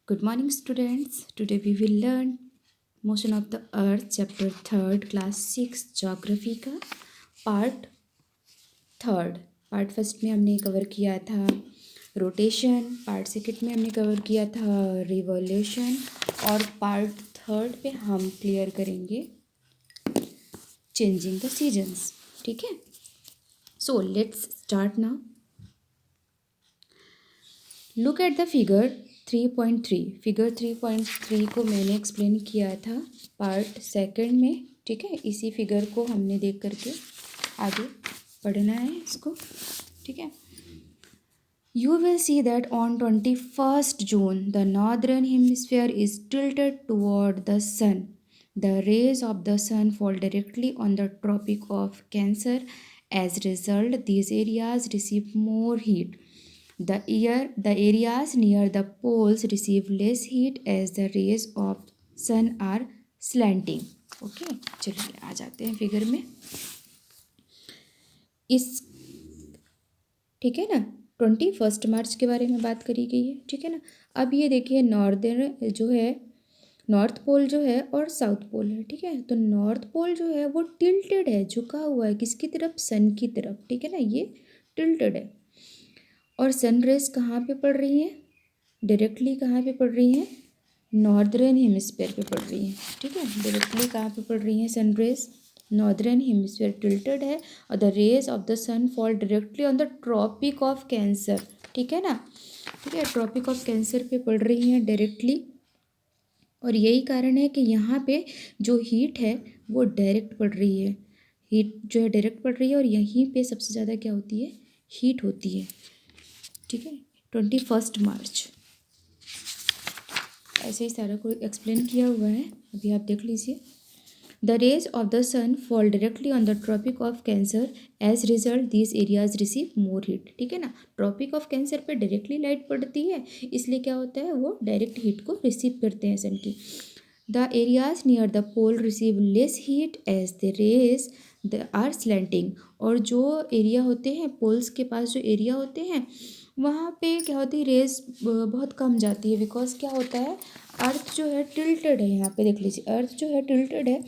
Good morning, students. Today we will learn Motion of the Earth, Chapter 3rd, Class 6, Geography का Part 3rd. Part first में हमने cover किया था rotation, part second में हमने cover किया था रिवॉल्यूशन और पार्ट थर्ड पे हम क्लियर करेंगे चेंजिंग द सीजन्स. ठीक है, so let's start now. Look at the figure 3.3. Figure 3.3 को मैंने एक्सप्लेन किया था पार्ट सेकंड में. ठीक है, इसी फिगर को हमने देख करके आगे पढ़ना है इसको. ठीक है, you will see that on 21st June the northern hemisphere is tilted toward the sun. The rays of the sun fall directly on the Tropic of Cancer. As a result, these areas receive more heat. The areas near the poles receive less heat as the rays of sun are slanting. Okay, चलिए आ जाते हैं figure में. इस ठीक है ना, 21 मार्च के बारे में बात करी गई है. ठीक है ना, अब ये देखिए नॉर्दर्न जो है, नॉर्थ पोल जो है और साउथ पोल है. ठीक है, तो नॉर्थ पोल जो है वो टिल्टेड है, झुका हुआ है किसकी तरफ, सन की तरफ. ठीक है ना, ये टिल्टेड है. और सन रेज कहाँ पे पड़ रही हैं, डायरेक्टली कहाँ पे पड़ रही हैं, नॉर्दर्न हेमिस्फीयर पे पड़ रही हैं. ठीक है, डायरेक्टली कहाँ पे पड़ रही हैं sun rays, northern hemisphere tilted है और the rays of the sun fall directly on the tropic of cancer. ठीक है ना, ठीक है, ट्रॉपिक ऑफ कैंसर पे पड़ रही हैं डायरेक्टली. और यही कारण है कि यहाँ पे जो हीट है वो डायरेक्ट पड़ रही है, हीट जो है डायरेक्ट पड़ रही है और यहीं पे सबसे ज़्यादा क्या होती है, हीट होती है. ठीक है, 21 मार्च ऐसे ही सारा को एक्सप्लेन किया हुआ है, अभी आप देख लीजिए. The rays of the sun fall directly on the tropic of cancer. As result these areas receive more heat. ठीक है ना, ट्रॉपिक ऑफ कैंसर पे डायरेक्टली लाइट पड़ती है, इसलिए क्या होता है, वो डायरेक्ट हीट को रिसीव करते हैं सन की. The areas near the pole receive less heat as the rays the are slanting. और जो एरिया होते हैं पोल्स के पास, जो एरिया होते हैं वहाँ पे क्या होती है, रेज बहुत कम जाती है. बिकॉज क्या होता है, अर्थ जो है टिल्टेड है. यहाँ पे देख लीजिए, अर्थ जो है टिल्टेड है,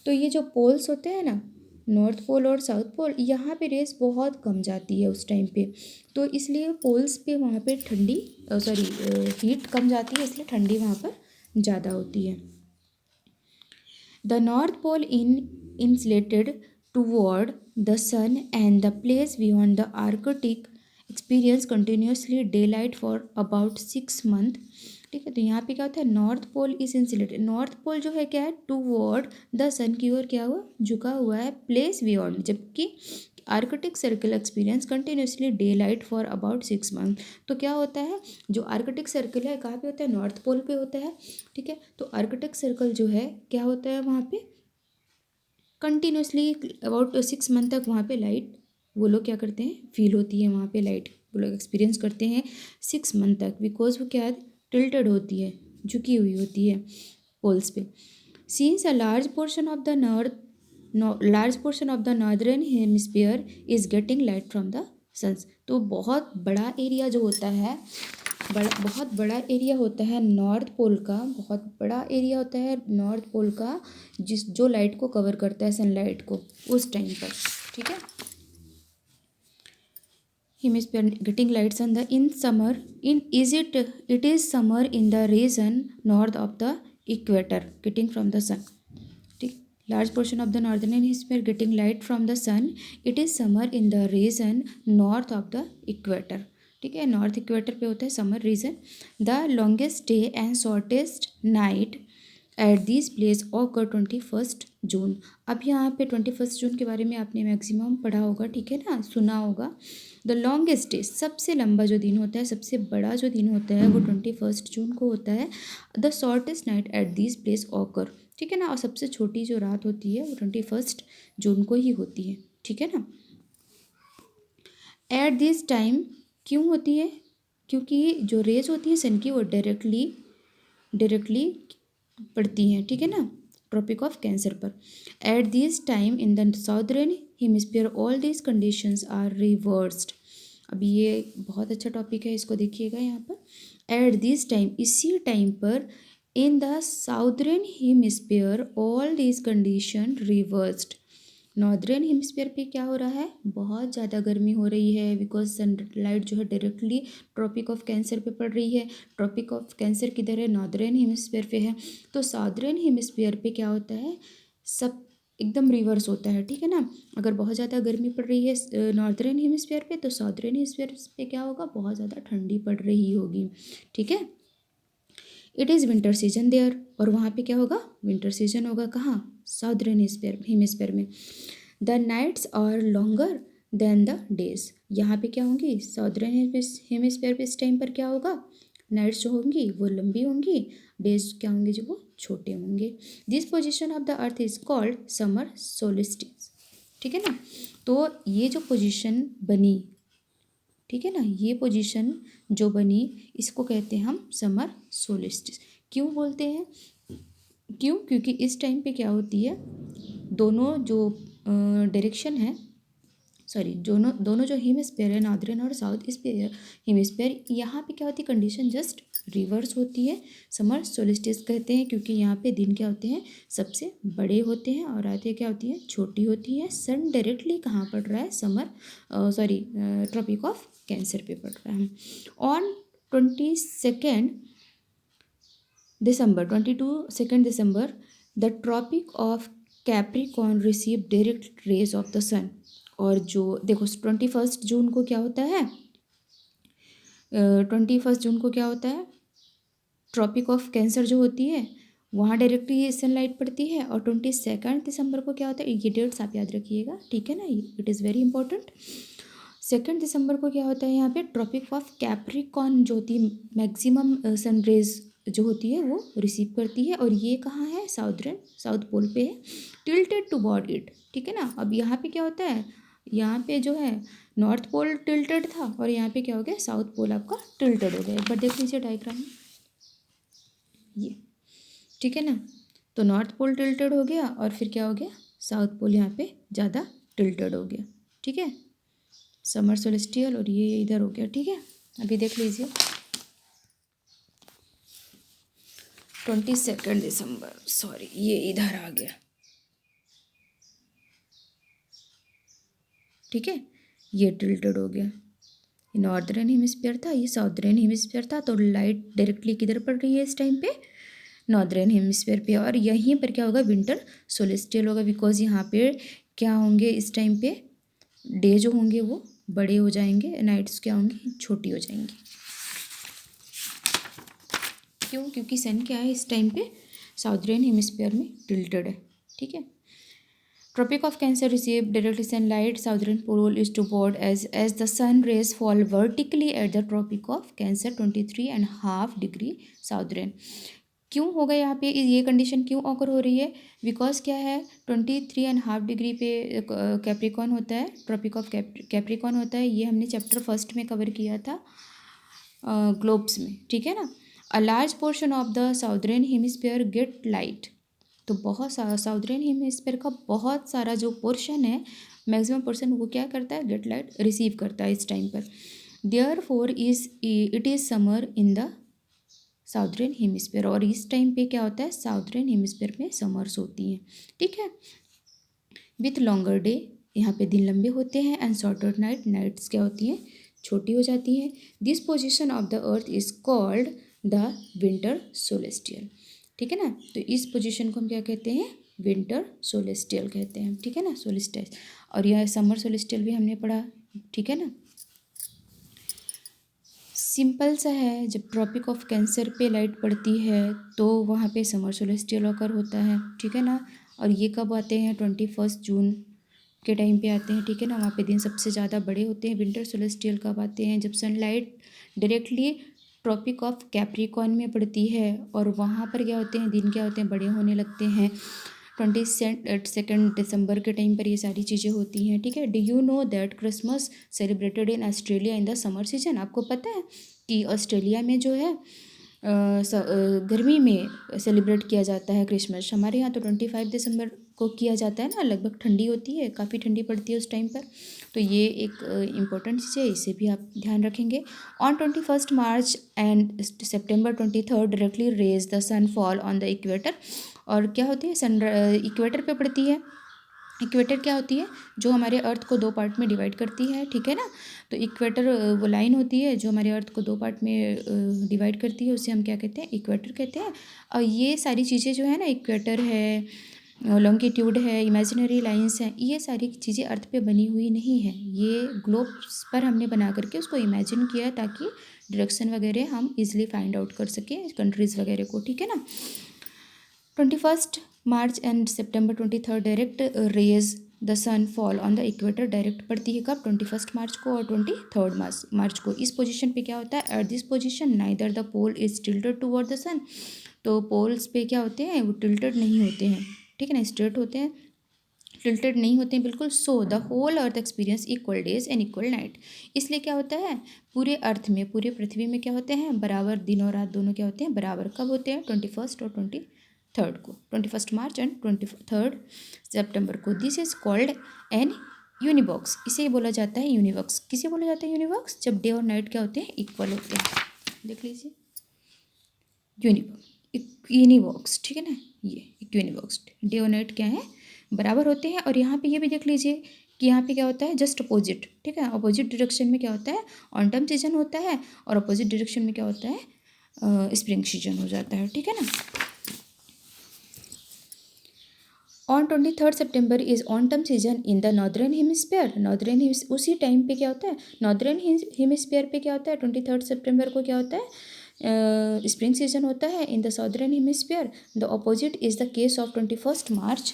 तो ये जो पोल्स होते हैं ना, नॉर्थ पोल और साउथ पोल, यहाँ पे रेस बहुत कम जाती है उस टाइम पे. तो इसलिए पोल्स पे वहाँ पे ठंडी हीट कम जाती है, इसलिए ठंडी वहाँ पर ज़्यादा होती है. The north pole insulated toward the sun and the place beyond the Arctic experience continuously daylight for about 6 months. ठीक है, तो यहाँ पे क्या होता है, north pole is insulated. North pole जो है क्या है, टूवर्ड द सन की ओर क्या हुआ, झुका हुआ है, प्लेस बियॉन्ड. जबकि Arctic circle experience continuously day light for about 6 month. तो क्या होता है, जो आर्कटिक सर्कल है कहाँ पे होता है, नॉर्थ पोल पे होता है. ठीक है, तो आर्कटिक सर्कल जो है क्या होता है, वहाँ पे कंटिन्यूसली अबाउट 6 मंथ तक वहाँ पे लाइट वो लोग क्या करते हैं, फील होती है वहाँ पे लाइट, वो लोग एक्सपीरियंस करते हैं 6 मंथ तक. बिकॉज वो क्या टिल्टेड होती है, झुकी हुई होती है पोल्स पे. Since a large portion of the northern hemisphere is getting light from the suns. तो बहुत बड़ा एरिया जो होता है, बहुत बड़ा एरिया होता है नॉर्थ पोल का, बहुत बड़ा एरिया होता है नॉर्थ पोल का, जो लाइट को कवर करता है, सनलाइट को उस टाइम पर. ठीक है, hemisphere getting light sun the in summer in is it is summer in the region north of the equator getting from the sun. ठीक, large portion of the northern hemisphere getting light from the sun. It is summer in the region north of the equator. ठीक है, north equator पे होता है summer season. The longest day and shortest night at this place occur 21 June. अब यहाँ पे 21 जून के बारे में आपने मैक्सिमम पढ़ा होगा. ठीक है ना, सुना होगा. द लॉन्गेस्ट डे, सबसे लंबा जो दिन होता है, सबसे बड़ा जो दिन होता है वो 21 जून को होता है. The shortest night at this place occur. ठीक है ना, और सबसे छोटी जो रात होती है वो 21 जून को ही होती है. ठीक है ना. एट दिस टाइम क्यों होती है, क्योंकि जो रेज होती हैं सन की वो डायरेक्टली पड़ती हैं. ठीक है ना, ट्रॉपिक ऑफ कैंसर पर. At this time in the southern hemisphere all these conditions are reversed. अभी ये बहुत अच्छा टॉपिक है, इसको देखिएगा यहाँ पर। एट दिस टाइम, इसी टाइम पर, इन the southern hemisphere all this condition reversed. Northern hemisphere पे क्या हो रहा है, बहुत ज़्यादा गर्मी हो रही है, बिकॉज सनलाइट जो है डायरेक्टली ट्रॉपिक ऑफ कैंसर पे पड़ रही है। ट्रॉपिक ऑफ कैंसर किधर है, नॉर्दर्न हेमिस्फीयर पे है। तो साउदर्न हेमिस्फीयर पे क्या होता है, सब एकदम रिवर्स होता है, ठीक है ना। अगर बहुत ज़्यादा गर्मी पड़ रही है नॉर्दर्न हेमिस्फीयर पे, तो साउदर्न हेमिस्फीयर पे क्या होगा, बहुत ज़्यादा ठंडी पड़ रही होगी, ठीक है। It is winter season there, और वहाँ पे क्या होगा, विंटर सीजन होगा, कहाँ, साउदर्न हेमिस्फीयर में। The nights are longer than the days, यहाँ पे क्या होंगी, साउदर्न हेमिस्फीयर पे इस टाइम पर क्या होगा, नाइट्स जो होंगी वो लंबी होंगी, डेज क्या होंगे जो वो छोटे होंगे। This position of the earth is called summer solstice, ठीक है ना। तो ये जो पोजिशन बनी, ठीक है ना, ये पोजीशन जो बनी, इसको कहते हैं हम समर सोलिस्टिस। क्यों बोलते हैं, क्यों, क्योंकि इस टाइम पे क्या होती है, दोनों जो डायरेक्शन है, सॉरी, दोनों दोनों जो हेमिस्फीयर है, नॉर्दर्न और साउथ स्फीयर हेमिस्फीयर, यहाँ पे क्या होती है, कंडीशन जस्ट रिवर्स होती है। समर सोलिस्टिस कहते हैं क्योंकि यहाँ पे दिन क्या होते हैं, सबसे बड़े होते हैं, और रातें क्या होती हैं, छोटी होती हैं। सन डायरेक्टली कहाँ पड़ रहा है, summer sorry tropic of cancer पे पड़ रहा है। On 22 December the tropic of Capricorn receive direct rays of the sun. और जो देखो 21 जून को क्या होता है, 21 जून को क्या होता है, ट्रॉपिक ऑफ कैंसर जो होती है वहाँ डायरेक्टली सनलाइट पड़ती है। और 22 दिसंबर को क्या होता है, ये डेट्स आप याद रखिएगा, ठीक है ना, इट इज़ वेरी इंपॉर्टेंट। 2 दिसंबर को क्या होता है, यहाँ पे ट्रॉपिक ऑफ कैप्रिकॉर्न जो होती है, मैक्सिमम सन रेज जो होती है वो रिसीव करती है, और ये कहाँ है, साउथ पोल पे है, टिल्टेड टुवर्ड इट, ठीक है ना। अब यहाँ पे क्या होता है, यहाँ पे जो है नॉर्थ पोल टिल्टेड था, और यहाँ पे क्या हो गया, साउथ पोल आपका टिल्टेड हो गया। एक बार देख लीजिए डायग्राम में, ये, ठीक है ना। तो नॉर्थ पोल टिल्टेड हो गया, और फिर क्या हो गया, साउथ पोल यहाँ पे ज़्यादा टिल्टेड हो गया, ठीक है, समर सोलिस्टियल, और ये इधर हो गया, ठीक है। अभी देख लीजिए 22 दिसंबर, सॉरी ये इधर आ गया, ठीक है, ये टिल्टेड हो गया। नॉर्दर्न हेमिस्फीयर था, ये साउदर्न हेमिस्फीयर था, तो लाइट डायरेक्टली किधर पड़ रही है इस टाइम पे, नॉर्दर्न हेमिस्फीयर पे। और यहीं पर क्या होगा, विंटर सोलिस्टियल होगा, बिकॉज यहाँ पे क्या होंगे इस टाइम पे, डे जो होंगे वो बड़े हो जाएंगे, नाइट्स क्या होंगी, छोटी हो जाएंगी। क्यों, क्योंकि सन क्या है इस टाइम पे, साउदर्न हेमिस्फीयर में टिल्टेड है, ठीक है। Tropic of Cancer receive directly sunlight. Southern pole is toward as the sun rays fall vertically at the Tropic of Cancer 23.5 degree southern. क्यों होगा यहाँ पे ये कंडीशन क्यों ऑकर हो रही है, बिकॉज क्या है 23.5 डिग्री पे कैप्रिकॉन होता है, ट्रॉपिक ऑफ कैप्रिकॉन होता है। ये हमने चैप्टर 1 में कवर किया था ग्लोब्स में, ठीक है ना। A large portion of the southern hemisphere get light, तो बहुत सारा साउदर्न हेमिस्फीयर का बहुत सारा जो पोर्शन है, मैक्सिमम पोर्शन वो क्या करता है, गेट लाइट रिसीव करता है इस टाइम पर। Therefore it is summer in the southern hemisphere, और इस टाइम पे क्या होता है, साउदर्न हेमिस्फीयर में समर्स होती हैं, ठीक है। विथ लॉन्गर डे, यहाँ पे दिन लंबे होते हैं, एंड शॉर्टर नाइट, नाइट्स क्या होती हैं, छोटी हो जाती हैं। This position of the earth is called the winter solstice, ठीक है ना। तो इस पोजीशन को हम क्या कहते हैं, विंटर सोलेस्टियल कहते हैं, ठीक है ना, सोलिस्टिस। और यह समर सोलेस्टियल भी हमने पढ़ा, ठीक है ना। सिंपल सा है, जब ट्रॉपिक ऑफ कैंसर पे लाइट पड़ती है तो वहाँ पे समर सोलेस्टियल ऑकर होता है, ठीक है ना। और ये कब आते हैं, 21 जून के टाइम पे आते हैं, ठीक है ना। वहाँ पे दिन सबसे ज़्यादा बड़े होते हैं। विंटर सोलेस्टियल कब आते हैं, जब sunlight directly tropic of capricorn में पड़ती है, और वहाँ पर क्या होते हैं, दिन क्या होते हैं, बड़े होने लगते हैं। 22 दिसंबर के टाइम पर ये सारी चीज़ें होती हैं, ठीक है। Do you know that Christmas celebrated in Australia in the summer season, आपको पता है कि ऑस्ट्रेलिया में जो है गर्मी में सेलिब्रेट किया जाता है क्रिसमस। हमारे यहाँ तो 25 दिसंबर को किया जाता है ना, लगभग ठंडी होती है, काफ़ी ठंडी पड़ती है उस टाइम पर। तो ये एक इम्पोर्टेंट चीज़ है, इसे भी आप ध्यान रखेंगे। On 21 March and September 23 directly rays the sun fall on the equator. और क्या होती है, सन इक्वेटर पे पड़ती है। इक्वेटर क्या होती है, जो हमारे अर्थ को दो पार्ट में डिवाइड करती है, ठीक है ना। तो इक्वेटर वो लाइन होती है जो हमारे अर्थ को दो पार्ट में डिवाइड करती है, उसे हम क्या कहते हैं, इक्वेटर कहते हैं। और ये सारी चीज़ें जो है ना, इक्वेटर है, लॉन्गिट्यूड है, इमेजिनरी लाइंस हैं, ये सारी चीज़ें अर्थ पे बनी हुई नहीं है, ये ग्लोब्स पर हमने बना करके उसको इमेजिन किया ताकि डायरेक्शन वगैरह हम इजीली फाइंड आउट कर सकें कंट्रीज़ वगैरह को, ठीक है ना। 21 March and September 23 direct rays the sun fall on the equator, direct पड़ती है कब, 21 मार्च को और 23 मार्च को। इस पोजीशन पे क्या होता है, at this position neither the pole is tilted toward the sun. तो पोल्स पे क्या होते हैं, वो टिल्टेड नहीं होते हैं, ठीक है ना, स्ट्रेट होते हैं, टिल्टेड नहीं होते हैं बिल्कुल। So the whole earth experience equal days and equal night. इसलिए क्या होता है, पूरे अर्थ में, पूरे पृथ्वी में क्या होते हैं, बराबर दिन और रात दोनों क्या होते हैं, बराबर कब होते हैं, 21 और 23 को, 21 मार्च एंड 23 सितंबर को। This is called an equinox. इसे बोला जाता है यूनिवॉक्स। किसे बोला जाता है यूनिवॉक्स, जब डे और नाइट क्या होते हैं, इक्वल होते हैं। देख लीजिए, यूनिवॉक्स, ठीक है ना, ये यूनिवॉक्स, डे और नाइट क्या है, बराबर होते हैं। और यहाँ पे ये भी देख लीजिए कि यहाँ पे क्या होता है, जस्ट अपोजिट, ठीक है, अपोजिट डायरेक्शन में क्या होता है, ऑटम सीजन होता है, और अपोजिट डायरेक्शन में क्या होता है, स्प्रिंग सीजन हो जाता है, ठीक है ना। On 23 September is autumn season in the northern hemisphere. Northern उसी टाइम पे क्या होता है, नॉर्दर्न हेमिस्फीयर पे क्या होता है, 23 सितंबर को क्या होता है, स्प्रिंग सीजन होता है इन the southern hemisphere. The opposite is the case of 21 March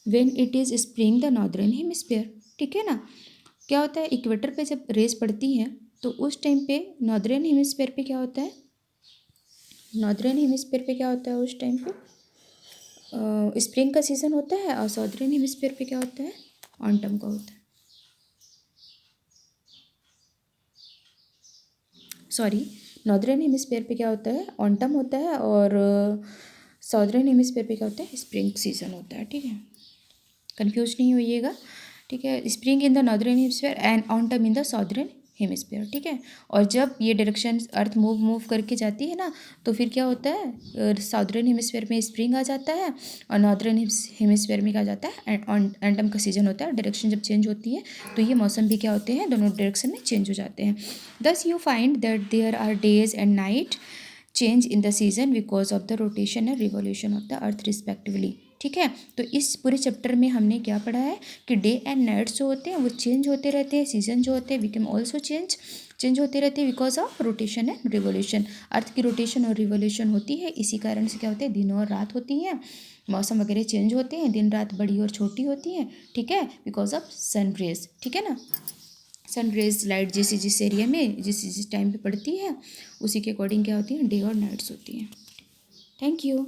when it is spring the northern hemisphere, ठीक है ना। क्या होता है, इक्वेटर पे जब रेस पड़ती है तो उस टाइम पे नॉर्दर्न हेमिस्फीयर पे क्या होता है, नॉर्दर्न हेमिस्फीयर पे क्या होता है उस टाइम पे, स्प्रिंग का सीज़न होता है, और साउदर्न हेमिस्फीयर पे क्या होता है, ऑटम का होता है, सॉरी, नॉर्दर्न हेमिस्फीयर पे क्या होता है, ऑटम होता है, और साउदर्न हेमिस्फीयर पे क्या होता है, स्प्रिंग सीजन होता है, ठीक है, कंफ्यूज नहीं होइएगा, ठीक है। Spring in the northern hemisphere and autumn in the southern hemisphere, ठीक है। और जब ये डायरेक्शन अर्थ मूव करके जाती है ना, तो फिर क्या होता है, साउदर्न हेमिस्फीयर में स्प्रिंग आ जाता है, और नॉर्दर्न हेमिस्फीयर में क्या जाता है, ऑटम का सीजन होता है। डायरेक्शन जब चेंज होती है तो ये मौसम भी क्या होते हैं, दोनों डायरेक्शन में चेंज हो जाते हैं। Thus you find that there are days and night change in the season because of the rotation and revolution of the earth respectively, ठीक है। तो इस पूरे चैप्टर में हमने क्या पढ़ा है कि डे एंड नाइट्स जो होते हैं वो चेंज होते रहते हैं, सीजन जो होते हैं वी कैन ऑल्सो चेंज होते रहते हैं because of rotation and revolution. Earth की रोटेशन और रिवोल्यूशन होती है, इसी कारण से क्या होते हैं, दिन और रात होती है, मौसम वगैरह चेंज होते हैं, दिन रात बड़ी और छोटी होती है, ठीक है, बिकॉज ऑफ सन रेज, ठीक है ना। सन रेज लाइट जिस एरिया में जिस टाइम पे पड़ती है उसी के अकॉर्डिंग क्या होती है, डे और नाइट्स होती हैं। Thank you.